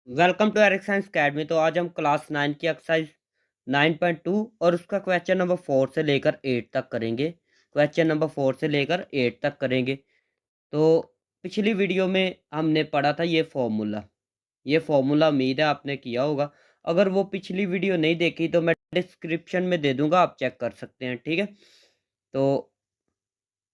Welcome to Eric science academy. तो आज हम क्लास 9 की एक्सरसाइज 9.2 और उसका क्वेश्चन नंबर 4 से लेकर 8 तक करेंगे। क्वेश्चन नंबर 4 से लेकर 8 तक करेंगे। तो पिछली वीडियो में हमने पढ़ा था ये फॉर्मूला उम्मीद है आपने किया होगा। अगर वो पिछली वीडियो नहीं देखी तो मैं डिस्क्रिप्शन में दे दूंगा, आप चेक कर सकते हैं। ठीक है, तो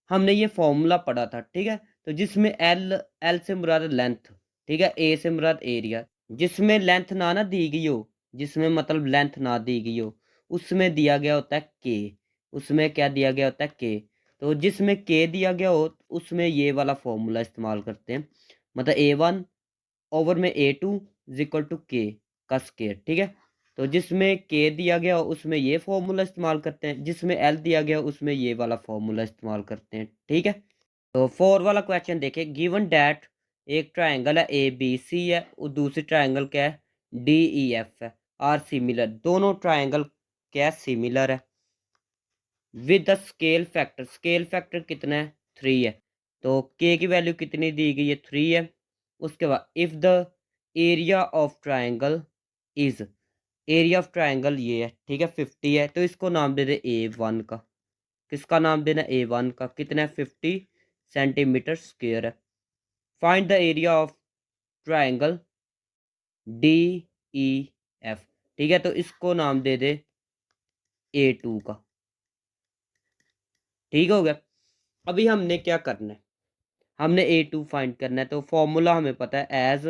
हमने ये फॉर्मूला पढ़ा था। ठीक है, तो जिसमें एल एल से मुराद लेंथ, ठीक है, ए से मुराद एरिया। जिसमें लेंथ ना दी गई हो, जिसमें मतलब लेंथ ना दी गई हो, उसमें दिया गया होता है के। उसमें क्या दिया गया होता है? के। तो जिसमें के दिया गया हो उसमें ये वाला फॉर्मूला इस्तेमाल करते हैं। मतलब A1 ओवर में A2 इज इक्वल टू के का स्केयर। ठीक है, तो जिसमें के दिया गया हो उसमें ये फॉर्मूला इस्तेमाल करते हैं, जिसमें एल दिया गया हो उसमें ये वाला फॉर्मूला इस्तेमाल करते हैं। ठीक है, तो 4 वाला क्वेश्चन देखें। गिवन डैट एक ट्रायंगल है ए बी सी है और दूसरी ट्रायंगल क्या है? डी ई एफ है। आर सिमिलर, दोनों ट्रायंगल क्या सिमिलर है। विद द स्केल फैक्टर कितना है? 3 है। तो के की वैल्यू कितनी दी गई है? 3 है। उसके बाद if the area of triangle is, area of triangle ये है, ठीक है, 50 है। तो इसको नाम दे दे A1 का। किसका नाम देना? A1 का। कितना है? 50 सेंटीमीटर स्क्वायर है। Find the area of triangle D E F. ठीक है, तो इसको नाम दे दे A2 का। ठीक हो गया। अभी हमने क्या करना है? हमने A2 फाइंड करना है। तो फॉर्मूला हमें पता है एज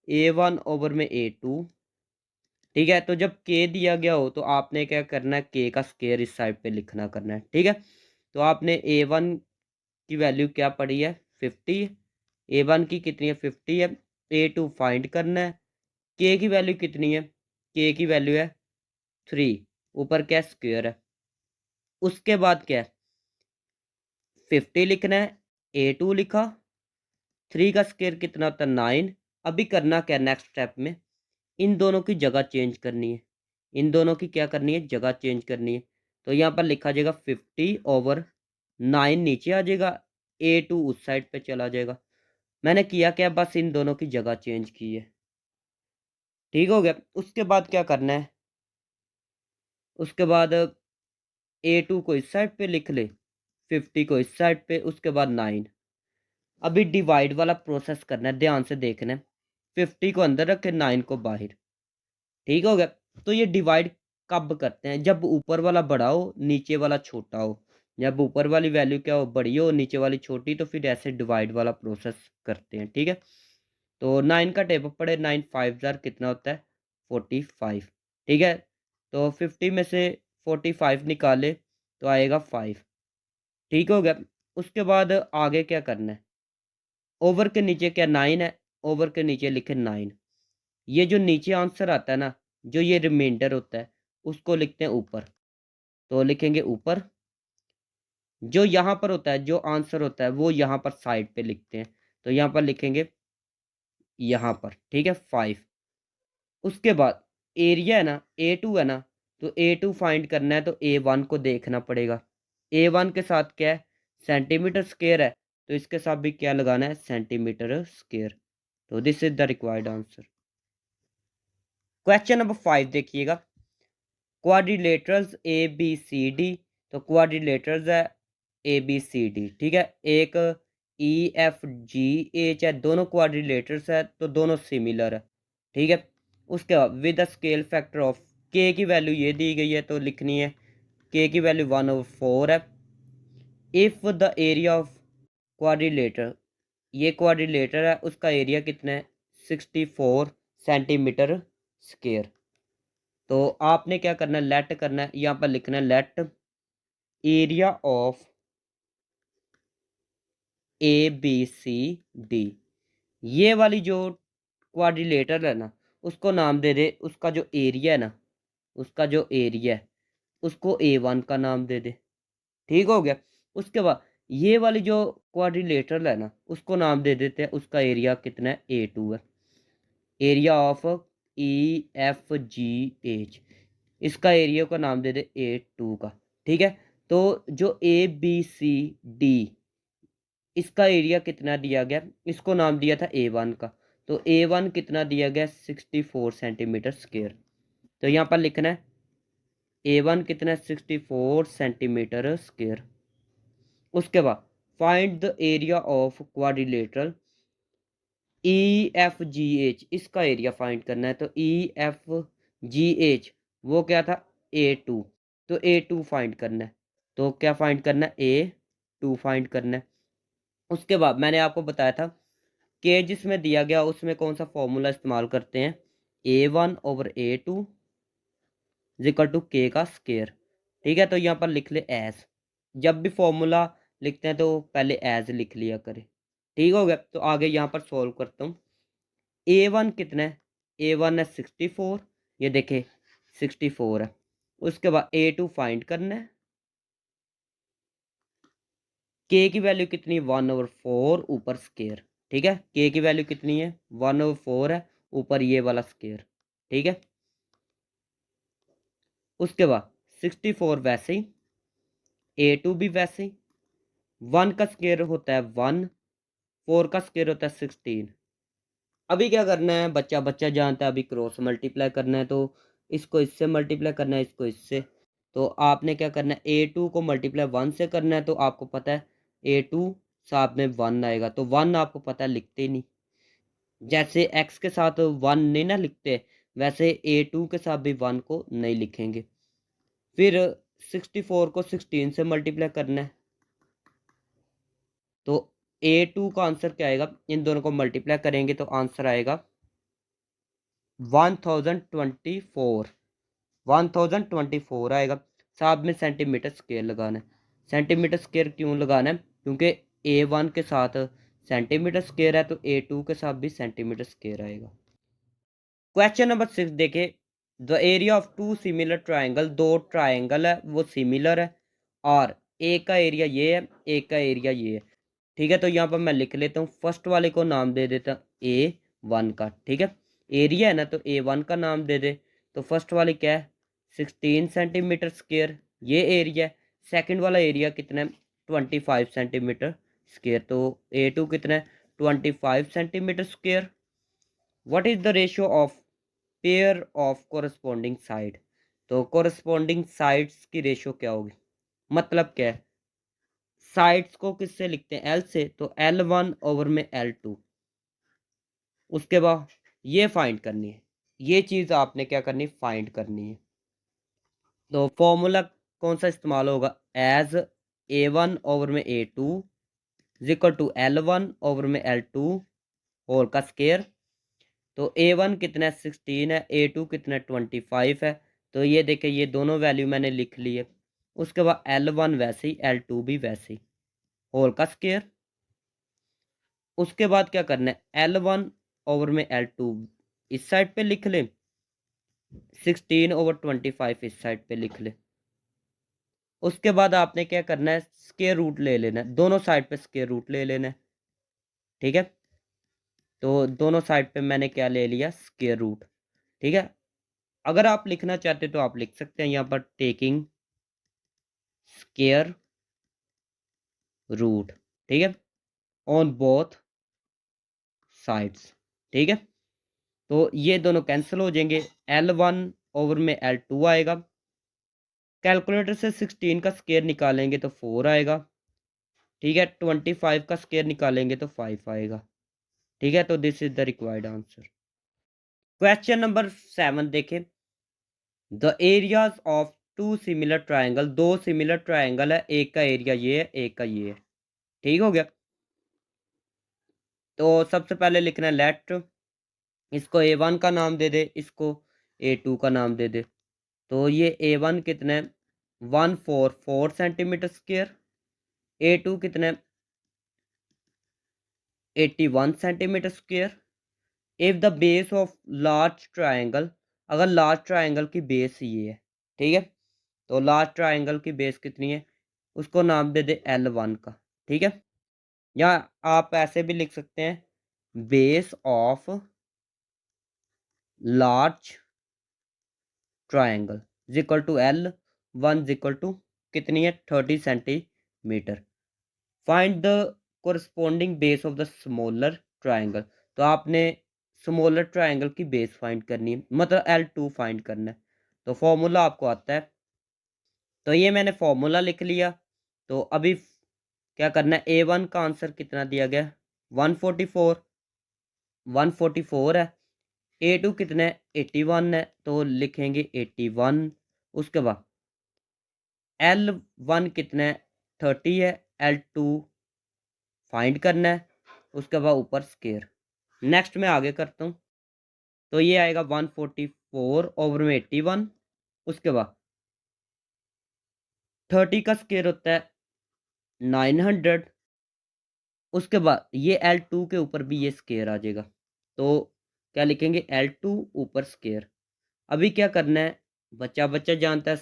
A1 ओवर में A2। ठीक है, तो जब के दिया गया हो तो आपने क्या करना है? के का स्क्वायर इस साइड पे लिखना करना है। ठीक है, तो आपने A1 की वैल्यू क्या पड़ी है? 50। A1 की कितनी है? 50 है। A2 फाइंड करना है। के की वैल्यू कितनी है? के की वैल्यू है 3। ऊपर क्या? स्क्वायर है। उसके बाद क्या है? 50 लिखना है। A2 लिखा। 3 का स्क्वायर कितना होता है? 9। अभी करना क्या? नेक्स्ट स्टेप में इन दोनों की जगह चेंज करनी है। इन दोनों की क्या करनी है? जगह चेंज करनी है। तो यहाँ पर लिखा जाएगा 50 ओवर 9 नीचे आ जाएगा, A2 उस साइड पे चला जाएगा। मैंने किया क्या? बस इन दोनों की जगह चेंज की है। ठीक हो गया। उसके बाद क्या करना है? उसके बाद A2 को इस साइड पे लिख ले, 50 को इस साइड पे, उसके बाद 9। अभी डिवाइड वाला प्रोसेस करना है, ध्यान से देखना है। 50 को अंदर रखे, 9 को बाहर। ठीक हो गया। तो ये डिवाइड कब करते हैं? जब ऊपर वाला बड़ा हो नीचे वाला छोटा हो। जब ऊपर वाली वैल्यू क्या हो? बड़ी हो, नीचे वाली छोटी, तो फिर ऐसे डिवाइड वाला प्रोसेस करते हैं। ठीक है, तो 9 का टेबल पड़े, 9 5 जार कितना होता है? 45। ठीक है, तो 50 में से 45 निकाले तो आएगा 5। ठीक हो गया। उसके बाद आगे क्या करना है? ओवर के नीचे क्या? 9 है। ओवर के नीचे लिखे 9। ये जो नीचे आंसर आता है ना, जो ये रिमाइंडर होता है, उसको लिखते हैं ऊपर। तो लिखेंगे ऊपर। जो यहाँ पर होता है, जो आंसर होता है, वो यहाँ पर साइड पे लिखते हैं। तो यहाँ पर लिखेंगे यहाँ पर। ठीक है, 5। उसके बाद एरिया है ना, A2 है ना, तो A2 फाइंड करना है तो A1 को देखना पड़ेगा। A1 के साथ क्या है? सेंटीमीटर स्क्वायर है, तो इसके साथ भी क्या लगाना है? Centimetre square. तो this is the required answer. Question number 5 देखिएगा। Quadrilaterals ABCD। तो क्वाड्रिलेटरल्स है ABCD। ठीक है, एक EFGH है, दोनों क्वाड्रिलेटर्स है तो दोनों सिमिलर है। ठीक है, उसके बाद with the scale factor of के की वैल्यू ये दी गई है तो लिखनी है के की वैल्यू 1/4 है। If the area of quadrilateral, ये क्वाड्रिलेटर है, उसका एरिया कितना है? 64 सेंटीमीटर स्क्वायर। तो आपने क्या करना है? लेट करना है, यहाँ पर लिखना है लेट एरिया ऑफ ABCD। ये वाली जो क्वाड्रिलेटर है ना, उसको नाम दे दे, उसका जो एरिया है ना, उसका जो एरिया है उसको A1 का नाम दे दे। ठीक हो गया। उसके बाद ये वाली जो क्वाड्रिलेटर है ना, उसको नाम दे देते हैं, उसका एरिया कितना है? A2 है। एरिया ऑफ EFGH, इसका एरिया का नाम दे दे A2 का। ठीक है, तो जो ABCD, इसका एरिया कितना दिया गया? इसको नाम दिया था A1 का। तो A1 कितना दिया गया 64 सेंटीमीटर स्क्वायर। तो यहाँ पर लिखना है A1 कितना है 64 सेंटीमीटर स्क्वायर। उसके बाद find the area of quadrilateral EFGH, इसका एरिया फाइंड करना है। तो EFGH वो क्या था A2, तो A2 फाइंड करना है। तो क्या फाइंड करना है A2 फाइंड करना है। उसके बाद मैंने आपको बताया था कि जिसमें दिया गया उसमें कौन सा फॉर्मूला इस्तेमाल करते हैं, A1/A2 इक्वल टू K का स्क्वायर। ठीक है, तो यहाँ पर लिख ले एज। जब भी फॉर्मूला लिखते हैं तो पहले एज लिख लिया करें। ठीक हो गया, तो आगे यहाँ पर सॉल्व करता हूँ। A1 कितना है, A1 है 64, ये देखे 64 है। उसके बाद A2 फाइंड करना है। K की वैल्यू कितनी 1/4 ऊपर स्क्वायर। ठीक है, K की वैल्यू कितनी है 1/4 है, ऊपर ये वाला स्क्वायर। ठीक है, उसके बाद 64 वैसे ही, A2 भी वैसे ही। 1 का स्क्वायर होता है 1, 4 का स्क्वायर होता है 16। अभी क्या करना है, बच्चा बच्चा जानता है, अभी क्रॉस मल्टीप्लाई करना है। तो इसको इससे मल्टीप्लाई करना है, इसको इससे। तो आपने क्या करना है, A2 को मल्टीप्लाई 1 से करना है। तो आपको पता है A2 साथ में 1 आएगा, तो 1 आपको पता है लिखते ही नहीं। जैसे x के साथ 1 नहीं ना लिखते, वैसे A2 के साथ भी 1 को नहीं लिखेंगे। फिर 64 को 16 से मल्टीप्लाई करना है। तो A2 का आंसर क्या आएगा, इन दोनों को मल्टीप्लाई करेंगे तो आंसर आएगा 1024, 1024 आएगा। साथ में सेंटीमीटर स्क्वायर लगाना है। सेंटीमीटर स्क्वायर क्यों लगाना है, क्योंकि A1 के साथ सेंटीमीटर स्क्वायर है, तो A2 के साथ भी सेंटीमीटर स्क्वायर आएगा। क्वेश्चन नंबर 6 देखे, the area of two similar triangle, दो ट्राइंगल है वो सिमिलर है, और एक का एरिया ये है, एक का एरिया ये है। ठीक है, तो यहाँ पर मैं लिख लेता हूँ, फर्स्ट वाले को नाम दे देता A1 का। ठीक है, एरिया है ना, तो A1 का नाम दे दे। तो फर्स्ट वाली क्या है 16 सेंटीमीटर स्क्वायर, ये एरिया है। सेकंड वाला एरिया कितना है 25 सेंटीमीटर स्क्वायर। तो A2 कितना है 25 centimetre square. What is the ratio of pair of corresponding side. तो कोरस्पॉन्डिंग साइड्स की रेशियो क्या होगी, मतलब क्या है, साइड्स को किससे लिखते हैं L से, तो L1 में L2। उसके बाद ये फाइंड करनी है, ये चीज़ आपने क्या करनी फाइंड करनी है। तो फॉर्मूला कौन सा इस्तेमाल होगा, एज A1 में A2 इक्वल टू L1 में L2 होल का स्क्वायर। तो A1 कितना है 16 है, A2 कितना 25 है। तो ये देखे, ये दोनों वैल्यू मैंने लिख ली है। उसके बाद L1 वैसे ही, L2 भी वैसे ही, होल का स्क्वायर। उसके बाद क्या करना है, L1 में L2 इस साइड पे लिख ले, 16/25 इस साइड पे लिख ले। उसके बाद आपने क्या करना है, स्क्वायर रूट ले लेना है, दोनों साइड पे स्क्वायर रूट ले लेना है। ठीक है, तो दोनों साइड पे मैंने क्या ले लिया स्क्वायर रूट। ठीक है, अगर आप लिखना चाहते तो आप लिख सकते हैं यहाँ पर टेकिंग स्क्वायर रूट। ठीक है, ऑन बोथ साइड्स। ठीक है, तो ये दोनों कैंसिल हो जाएंगे, L1 में L2 आएगा। कैलकुलेटर से 16 का स्क्वायर निकालेंगे तो 4 आएगा। ठीक है, 25 का स्क्वायर निकालेंगे तो 5 आएगा। ठीक है, तो this is the required answer. Question number 7 देखें, the areas of two similar triangle, दो सिमिलर ट्राइंगल है, एक का एरिया ये है, एक का ये है। ठीक हो गया, तो सबसे पहले लिखना है लेट, इसको A1 का नाम दे दे, इसको A2 का नाम दे दे। तो ये A1 कितना है 144 सेंटीमीटर स्क्वायर, A2 कितना है 81 centimetre square. If the base of large triangle, अगर लार्ज ट्राइंगल की बेस ये है, ठीक है, तो लार्ज ट्राइंगल की बेस कितनी है, उसको नाम दे दे L1 का। ठीक है, या आप ऐसे भी लिख सकते हैं base of large triangle equal to L1 equal to कितनी है 30 centimetre. Find the corresponding base of the smaller triangle. तो आपने स्मॉलर ट्रायंगल की बेस फाइंड करनी है, मतलब L2 फाइंड करना है। तो फॉर्मूला आपको आता है, तो ये मैंने फॉर्मूला लिख लिया। तो अभी क्या करना है, A1 का आंसर कितना दिया गया, 144 144 है। A2 कितना है, 81 है, तो लिखेंगे 81। उसके बाद L1 कितना है, 30 है। L2 फाइंड करना है। उसके बाद ऊपर स्केयर। नेक्स्ट मैं आगे करता हूँ, तो ये आएगा 144 ओवर में 81। उसके बाद 30 का स्केयर होता है 900। उसके बाद ये L2 के ऊपर भी ये स्केयर आ जाएगा, तो क्या लिखेंगे, L2 ऊपर स्केयर। अभी क्या करना है, बच्चा बच्चा जानता है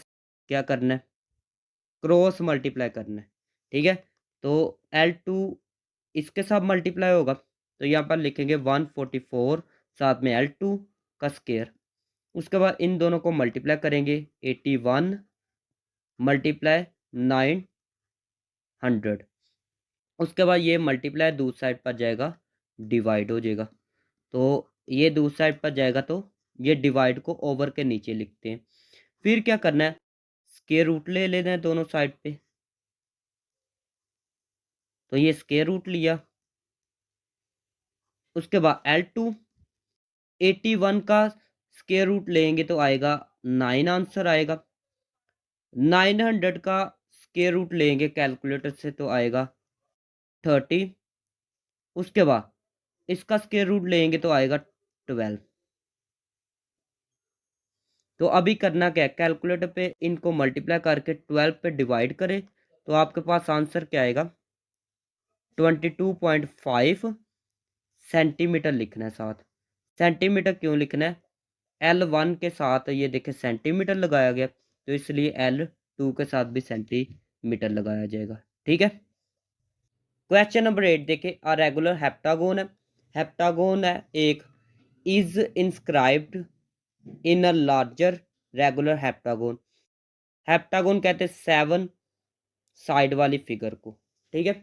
क्या करना है, क्रॉस मल्टीप्लाई करना है। ठीक है, तो L2 इसके साथ मल्टीप्लाई होगा, तो यहाँ पर लिखेंगे 144 साथ में L2 का स्केयर। उसके बाद इन दोनों को मल्टीप्लाई करेंगे, 81 मल्टीप्लाई 900। उसके बाद ये मल्टीप्लाई दूसरी साइड पर जाएगा, डिवाइड हो जाएगा। तो ये दूसरी साइड पर जाएगा, तो ये डिवाइड को ओवर के नीचे लिखते हैं। फिर क्या करना है, स्क्वायर रूट ले लेना है दोनों साइड पे। तो ये स्क्वायर रूट लिया। उसके बाद L2 81 का स्क्वायर रूट लेंगे तो आएगा 9 आंसर आएगा। 900 का स्क्वायर रूट लेंगे कैलकुलेटर से तो आएगा 30। उसके बाद इसका स्क्वायर रूट लेंगे तो आएगा 12। तो अभी करना क्या है, कैलकुलेटर पे इनको मल्टीप्लाई करके 12 पे डिवाइड करें, तो आपके पास आंसर क्या आएगा, 22.5 सेंटीमीटर लिखना है। साथ सेंटीमीटर क्यों लिखना है, L1 के साथ ये देखें सेंटीमीटर लगाया गया, तो इसलिए L2 के साथ भी सेंटीमीटर लगाया जाएगा। ठीक है, क्वेश्चन नंबर 8 देखें, अ रेगुलर हेप्टागोन है। हेप्टागोन है एक, is inscribed in a larger regular heptagon. Heptagon कहते हैं 7 साइड वाली फिगर को। ठीक है,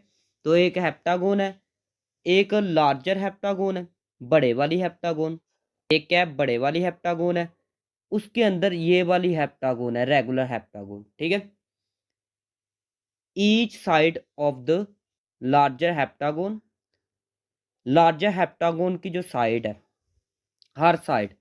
तो एक हेप्टागोन है, एक लार्जर हेप्टागोन है, बड़े वाली हेप्टागोन। एक क्या है, बड़े वाली हेप्टागोन है, उसके अंदर ये वाली हेप्टागोन है, रेगुलर हेप्टागोन। ठीक है, each side of the larger heptagon, larger heptagon की जो साइड है, हर side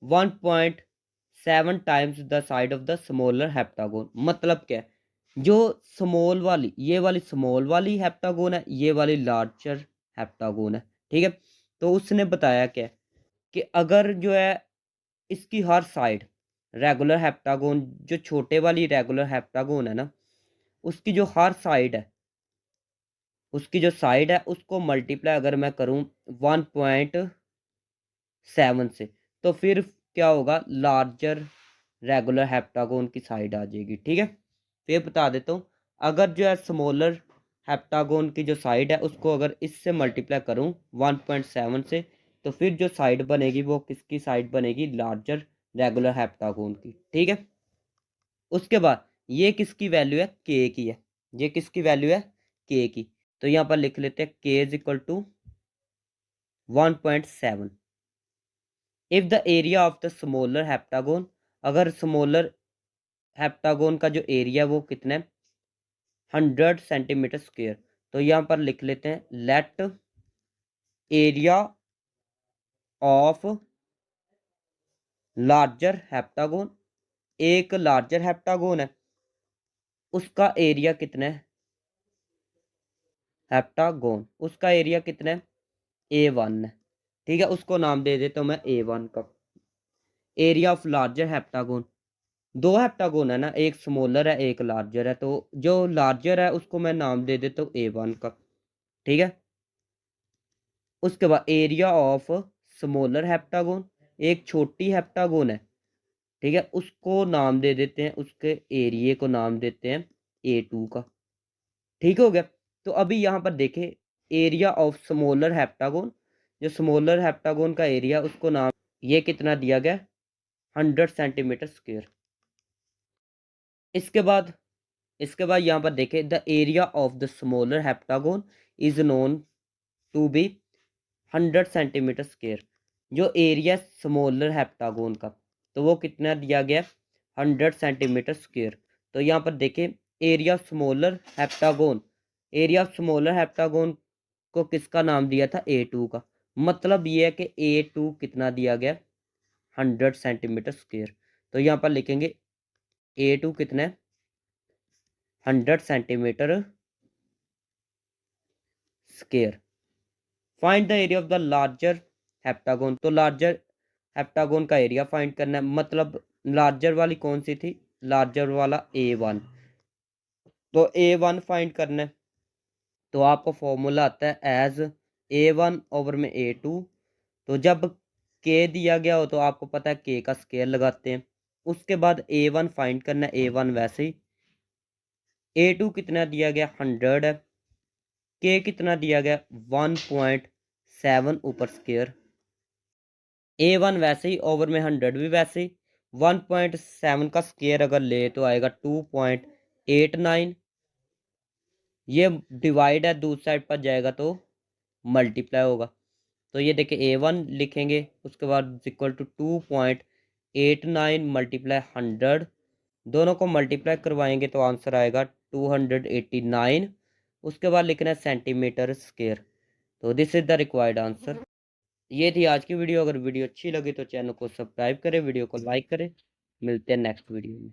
1.7 times the side of the smaller heptagon. मतलब क्या है, जो स्मॉल वाली, ये वाली स्मॉल वाली हेप्टागोन है, ये वाली लार्जर हेप्टागोन है। ठीक है, तो उसने बताया क्या कि अगर जो है इसकी हर साइड, रेगुलर हेप्टागोन जो छोटे वाली रेगुलर हेप्टागोन है ना, उसकी जो हर साइड है, उसकी जो साइड है उसको मल्टीप्लाई अगर मैं करूं 1.7 से, तो फिर क्या होगा, लार्जर रेगुलर हेप्टागोन की साइड आ जाएगी। ठीक है, फिर बता देता हूँ, अगर जो है स्मॉलर हेप्टागोन की जो साइड है उसको अगर इससे मल्टीप्लाई करूँ 1.7 से, तो फिर जो साइड बनेगी वो किसकी साइड बनेगी, लार्जर रेगुलर हेप्टागोन की। ठीक है, उसके बाद ये किसकी वैल्यू है, के की है। ये किसकी वैल्यू है, के की। तो यहाँ पर लिख लेते हैं k is equal to 1.7। If the area of the smaller heptagon, अगर स्मॉलर हेप्टागोन का जो एरिया वो कितना है, 100 सेंटीमीटर स्क्वायर। तो यहाँ पर लिख लेते हैं, let area of larger heptagon, एक लार्जर हेप्टागोन है, उसका एरिया कितना है, हेप्टागोन उसका एरिया कितना है, A1 है। ठीक है, उसको नाम दे देता हूँ मैं A1 का। एरिया ऑफ लार्जर हेप्टागोन, दो हेप्टागोन है ना, एक स्मॉलर है एक लार्जर है, तो जो लार्जर है उसको मैं नाम दे देता हूँ A1 का। ठीक है, उसके बाद एरिया ऑफ स्मॉलर हेप्टागोन, एक छोटी हेप्टागोन है, ठीक है, उसको नाम दे देते हैं, उसके एरिए को नाम देते हैं A2 का। ठीक हो गया, तो अभी यहाँ पर देखें, एरिया ऑफ स्मॉलर हेप्टागोन, जो स्मॉलर हेप्टागोन का एरिया उसको नाम, ये कितना दिया गया, 100 सेंटीमीटर स्क्वायर। इसके बाद यहाँ पर देखें, the area of the smaller heptagon is known to be 100 centimetre square. जो एरिया स्मॉलर हेप्टागोन का, तो वो कितना दिया गया 100 सेंटीमीटर स्क्वेयर। तो यहाँ पर देखें area smaller heptagon, area smaller heptagon को किसका नाम दिया था A2 का। मतलब ये है कि A2 कितना दिया गया 100 सेंटीमीटर स्क्वेयर। तो यहाँ पर लिखेंगे A2 कितना है 100 centimetre square. Find the area of the larger heptagon, तो लार्जर हेप्टागोन का एरिया फाइंड करना है। मतलब लार्जर वाली कौन सी थी, लार्जर वाला A1, तो A1 फाइंड करना है। तो आपको फॉर्मूला आता है एज A1 ओवर में A2। तो जब K दिया गया हो तो आपको पता है K का स्केयर लगाते हैं। उसके बाद A1 फाइंड करना है, A1 वैसे ही, A2 कितना दिया गया 100 है, K कितना दिया गया 1.7 ऊपर स्केयर, A1 वैसे ही ओवर में 100 भी वैसे ही, 1.7 का स्केयर अगर ले तो आएगा 2.89। ये डिवाइड है, दूसरी साइड पर जाएगा तो मल्टीप्लाई होगा। तो ये देखिए A1 लिखेंगे, उसके बाद इक्वल टू 2.89 मल्टीप्लाई 100, दोनों को मल्टीप्लाई करवाएंगे तो आंसर आएगा 289। उसके बाद लिखना है सेंटीमीटर स्क्वेयर। तो this is the required answer. ये थी आज की वीडियो। अगर वीडियो अच्छी लगी तो चैनल को सब्सक्राइब करें, वीडियो को लाइक करें। मिलते हैं नेक्स्ट वीडियो में।